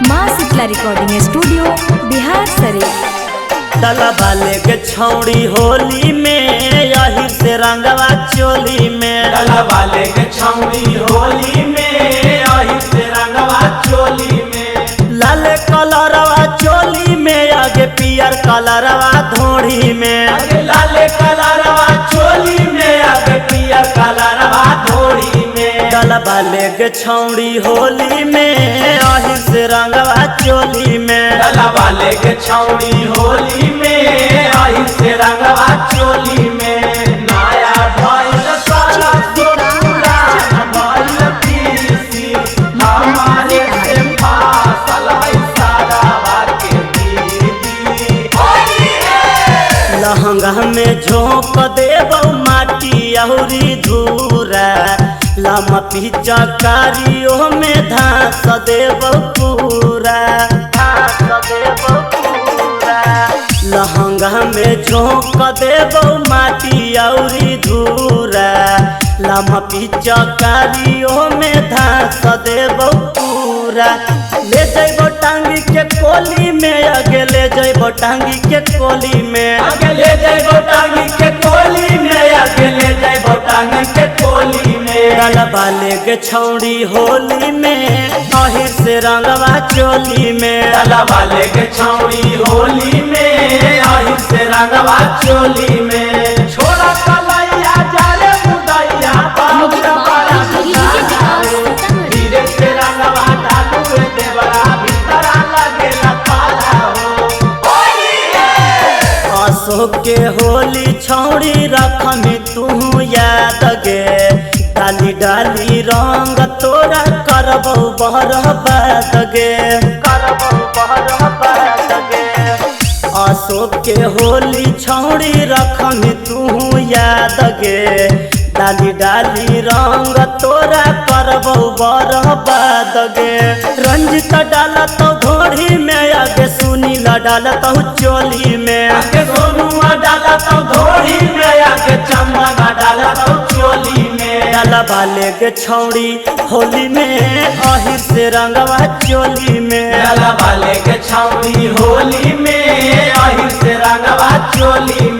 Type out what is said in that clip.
माँ Shitala recording studio Bihar सरे। डला वाले के छौड़ी होली में यही से रंगवा चोली में। डला वाले के छौड़ी होली में यही से रंगवा चोली में। लाल कलरवा चोली में आगे पियर कलरवा धोड़ी में। आगे लाल कलरवा चोली में आगे पियर कलरवा धोड़ी में। डला वाले के छौड़ी होली में यही से रंगवा चोली में। डला वाले के छौड़ी होली में यही से रंगवा चोली में। नया भइल साला सोपुरा भइल पीसी हमारे से फासल है सारा के दीदी। लहंगा में झोंक देबो माटी अहुरी धूरा। लम पिचकारियों में धास देबो पूरा। लहंगा में झोंक देबो माटी अउरी धूरा। लम पिचकारियों में धास देबो पूरा। ले जइबो टांगी के कोली में आगे ले जइबो टांगी के कोली में। आगे ले जइबो टांगी के कोली में आगे ले जइबो टांगी के कोली में। डला वाले के छौड़ी होली में अहिर से रंगवा चोली में। डला वाले के छौड़ी होली में अहिर से रंगवा चोली में। छोड़ा कलैया जाले मुदैया बाबूरा बड़ा धीरे से रंगवा डालू देवरा भीतरा लगेला पाला हो। अशोक के होली छौड़ी रखमी तू याद गे। डाली डाली रंग तोरा करबो बहरबाद गे। अशोक के होली छौड़ी रखमी तू याद गे। डाली डाली रंग तोरा करबो बरबाद गे। रंजित डालत घोड़ी में आगे सुनीला डालत चोली में। आगे सोनुआ डालत घोड़ी में आगे चमन डालत चोली में। डला वाले के छौड़ी होली में अहिर से रंगवा चोली में। डला वाले के छौड़ी होली में अहिर से रंगवा चोली में।